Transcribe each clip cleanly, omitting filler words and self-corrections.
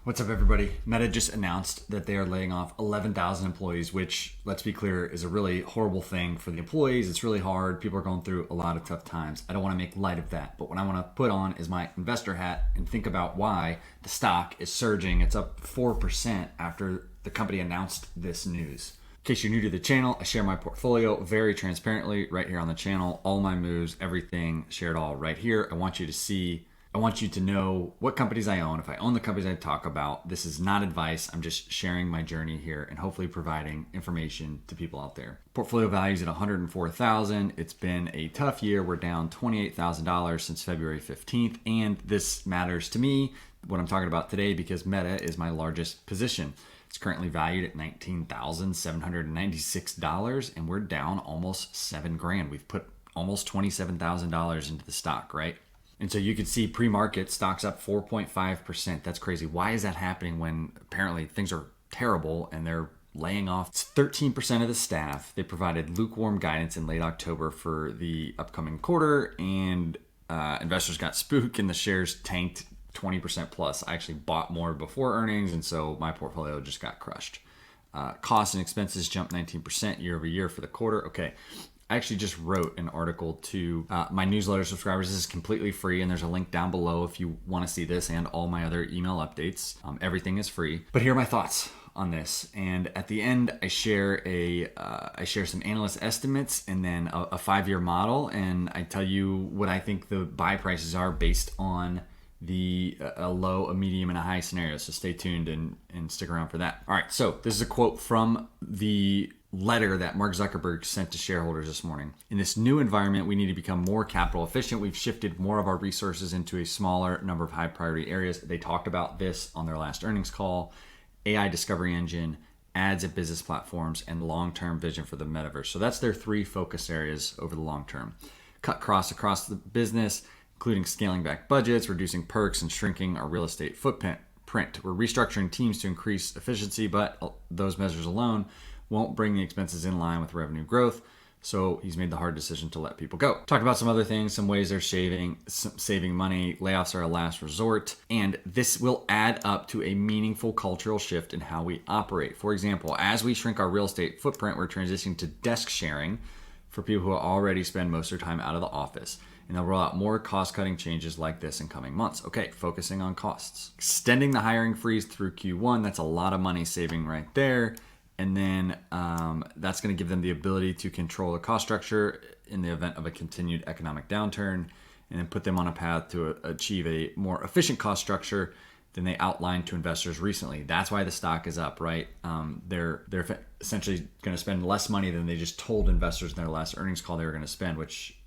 What's up, everybody? Meta just announced that they are laying off 11,000 employees, which, let's be clear, is a really horrible thing for the employees. It's really hard. People are going through a lot of tough times. I don't want to make light of that, but what I want to put on is my investor hat and think about why the stock is surging. It's up 4% after the company announced this news. In case you're new to the channel, I share my portfolio very transparently right here on the channel. All my moves, everything, shared all right here. I want you to know what companies I own. If I own the companies I talk about, this is not advice. I'm just sharing my journey here and hopefully providing information to people out there. Portfolio values at $104,000. It's been a tough year. We're down $28,000 since February 15th. And this matters to me, what I'm talking about today, because Meta is my largest position. It's currently valued at $19,796, and we're down almost $7,000. We've put almost $27,000 into the stock, right? And so you can see pre-market stocks up 4.5%. That's crazy. Why is that happening when apparently things are terrible and they're laying off 13% of the staff? They provided lukewarm guidance in late October for the upcoming quarter, and investors got spooked and the shares tanked 20% plus. I actually bought more before earnings, and so my portfolio just got crushed. Costs and expenses jumped 19% year over year for the quarter. Okay. I actually just wrote an article to my newsletter subscribers. This is completely free, and there's a link down below if you want to see this and all my other email updates. Everything is free. But here are my thoughts on this. And at the end, I share some analyst estimates and then a 5-year model, and I tell you what I think the buy prices are based on a low, a medium, and a high scenario. So stay tuned and stick around for that. All right, so this is a quote from the letter that Mark Zuckerberg sent to shareholders this morning. In this new environment, we need to become more capital efficient. We've shifted more of our resources into a smaller number of high priority areas. They talked about this on their last earnings call: AI discovery engine, ads and business platforms, and long-term vision for the metaverse. So that's their 3 focus areas over the long term. Cut costs across the business, including scaling back budgets, reducing perks, and shrinking our real estate footprint. We're restructuring teams to increase efficiency, but those measures alone won't bring the expenses in line with revenue growth. So he's made the hard decision to let people go. Talk about some other things, some ways they're saving money. Layoffs are a last resort. And this will add up to a meaningful cultural shift in how we operate. For example, as we shrink our real estate footprint, we're transitioning to desk sharing for people who already spend most of their time out of the office. And they'll roll out more cost-cutting changes like this in coming months. Okay, focusing on costs. Extending the hiring freeze through Q1. That's a lot of money saving right there. And then that's going to give them the ability to control the cost structure in the event of a continued economic downturn, and then put them on a path to achieve a more efficient cost structure than they outlined to investors recently. That's why the stock is up, right? They're essentially going to spend less money than they just told investors in their last earnings call they were going to spend, which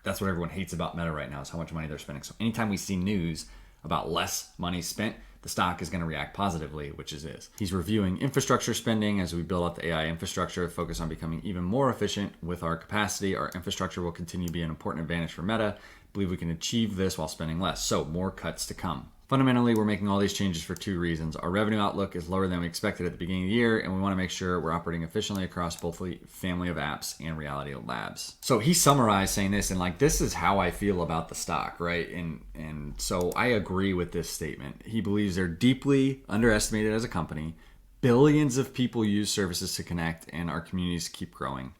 that's what everyone hates about Meta right now, is how much money they're spending. So anytime we see news about less money spent, the stock is going to react positively, which it is. He's reviewing infrastructure spending as we build out the AI infrastructure, focus on becoming even more efficient with our capacity. Our infrastructure will continue to be an important advantage for Meta. I believe we can achieve this while spending less. So more cuts to come. Fundamentally, we're making all these changes for 2 reasons. Our revenue outlook is lower than we expected at the beginning of the year, and we want to make sure we're operating efficiently across both the family of apps and Reality Labs. So he summarized saying this, and this is how I feel about the stock, right? And so I agree with this statement. He believes they're deeply underestimated as a company. Billions of people use services to connect, and our communities keep growing.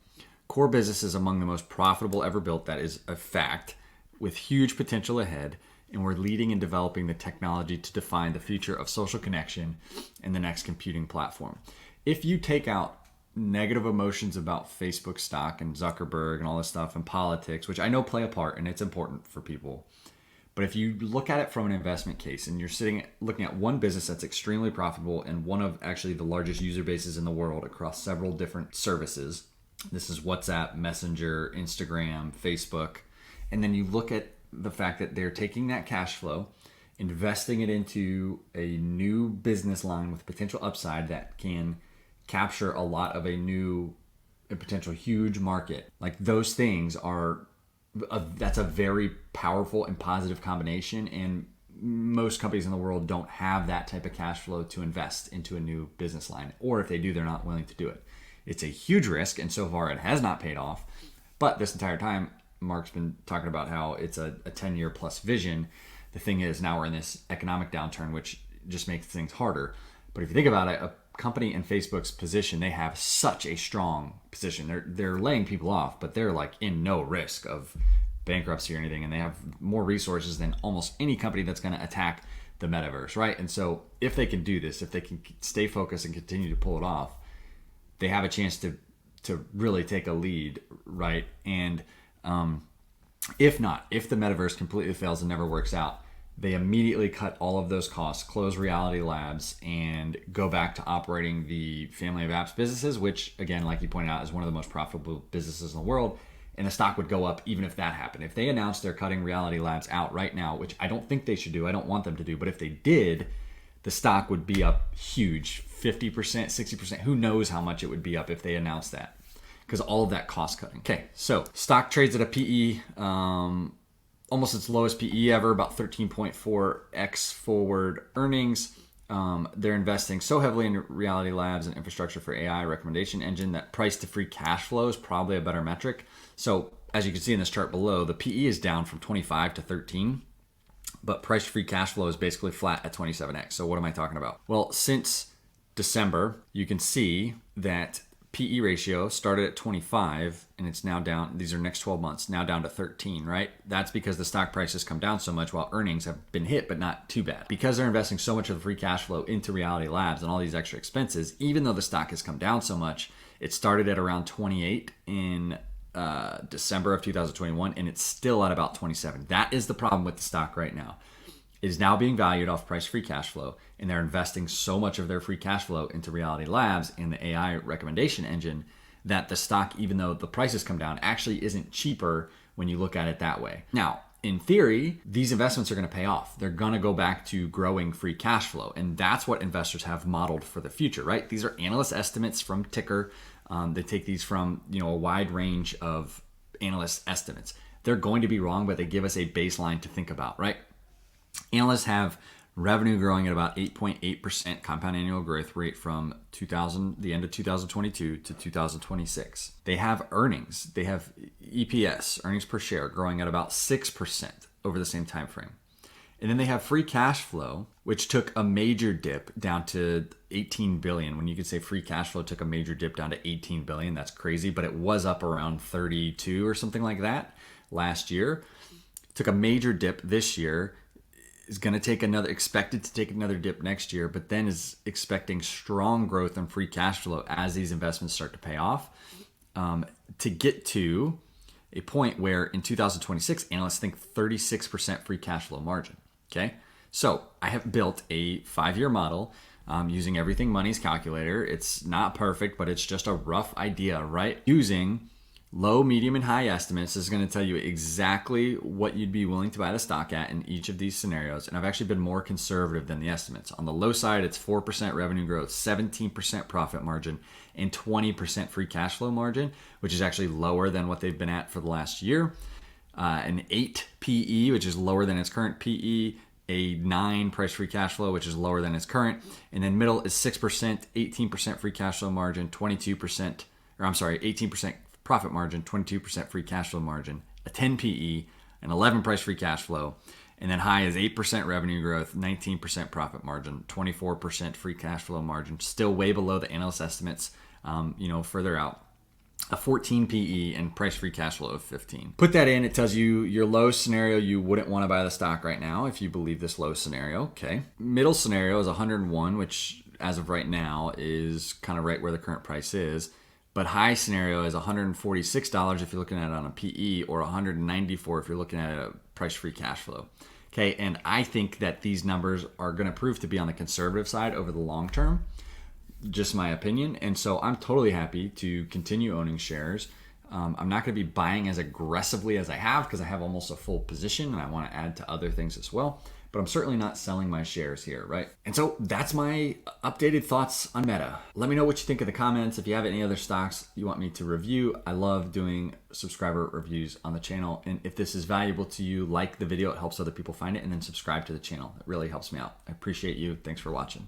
Core business is among the most profitable ever built. That is a fact, with huge potential ahead. And we're leading and developing the technology to define the future of social connection and the next computing platform. If you take out negative emotions about Facebook stock and Zuckerberg and all this stuff and politics, which I know play a part and it's important for people, but if you look at it from an investment case and you're looking at one business that's extremely profitable and one of actually the largest user bases in the world across several different services, this is WhatsApp, Messenger, Instagram, Facebook, and then you look at the fact that they're taking that cash flow, investing it into a new business line with potential upside that can capture a lot of a new and potential huge market. Those things that's a very powerful and positive combination, and most companies in the world don't have that type of cash flow to invest into a new business line, or if they do, they're not willing to do it. It's a huge risk, and so far it has not paid off. But this entire time, Mark's been talking about how it's a 10-year plus vision. The thing is, now we're in this economic downturn, which just makes things harder. But if you think about it, a company in Facebook's position, they have such a strong position. They're laying people off, but they're like in no risk of bankruptcy or anything, and they have more resources than almost any company that's going to attack the metaverse, right? And so if they can do this, if they can stay focused and continue to pull it off, they have a chance to really take a lead, right? And if the metaverse completely fails and never works out, they immediately cut all of those costs, close Reality Labs, and go back to operating the family of apps businesses, which, again, like you pointed out, is one of the most profitable businesses in the world. And the stock would go up even if that happened. If they announced they're cutting Reality Labs out right now, which I don't think they should do, I don't want them to do, but if they did, the stock would be up huge, 50%, 60%. Who knows how much it would be up if they announced that, because all of that cost cutting. Okay, so stock trades at a PE, almost its lowest PE ever, about 13.4x forward earnings. They're investing so heavily in Reality Labs and infrastructure for AI recommendation engine that price to free cash flow is probably a better metric. So as you can see in this chart below, the PE is down from 25 to 13, but price to free cash flow is basically flat at 27x. So what am I talking about? Well, since December, you can see that PE ratio started at 25 and it's now down, these are next 12 months, now down to 13, right? That's because the stock price has come down so much while earnings have been hit, but not too bad. Because they're investing so much of the free cash flow into Reality Labs and all these extra expenses, even though the stock has come down so much, it started at around 28 in December of 2021, and it's still at about 27. That is the problem with the stock right now. It is now being valued off price free cash flow, and they're investing so much of their free cash flow into Reality Labs and the AI recommendation engine that the stock, even though the prices come down, actually isn't cheaper when you look at it that way. Now, in theory, these investments are going to pay off. They're going to go back to growing free cash flow, and that's what investors have modeled for the future, right? These are analyst estimates from Ticker. They take these from a wide range of analyst estimates. They're going to be wrong, but they give us a baseline to think about, right? Analysts have revenue growing at about 8.8% compound annual growth rate from the end of 2022 to 2026. They have earnings. They have EPS, earnings per share, growing at about 6% over the same time frame. And then they have free cash flow, which took a major dip down to 18 billion. When you could say free cash flow took a major dip down to 18 billion, that's crazy, but it was up around 32 or something like that last year. Took a major dip this year, is going to take expected to take another dip next year, but then is expecting strong growth in free cash flow as these investments start to pay off, to get to a point where in 2026, analysts think 36% free cash flow margin. Okay, so I have built a 5-year model using Everything Money's calculator. It's not perfect, but it's just a rough idea, right? Using low, medium, and high estimates is going to tell you exactly what you'd be willing to buy the stock at in each of these scenarios. And I've actually been more conservative than the estimates. On the low side, it's 4% revenue growth, 17% profit margin, and 20% free cash flow margin, which is actually lower than what they've been at for the last year. An 8 PE, which is lower than its current PE, a 9 price free cash flow, which is lower than its current. And then middle is 6%, 18% free cash flow margin, 18% profit margin, 22% free cash flow margin, a 10 PE, an 11 price free cash flow, and then high is 8% revenue growth, 19% profit margin, 24% free cash flow margin, still way below the analyst estimates, further out. A 14 PE and price free cash flow of 15. Put that in, it tells you your low scenario, you wouldn't want to buy the stock right now if you believe this low scenario. Okay. Middle scenario is 101, which as of right now is kind of right where the current price is. But high scenario is $146 if you're looking at it on a PE, or $194 if you're looking at a price free cash flow. Okay, and I think that these numbers are going to prove to be on the conservative side over the long term. Just my opinion. And so I'm totally happy to continue owning shares. I'm not going to be buying as aggressively as I have because I have almost a full position and I want to add to other things as well. But I'm certainly not selling my shares here, right? And so that's my updated thoughts on Meta. Let me know what you think in the comments. If you have any other stocks you want me to review, I love doing subscriber reviews on the channel. And if this is valuable to you, like the video, it helps other people find it, and then subscribe to the channel. It really helps me out. I appreciate you. Thanks for watching.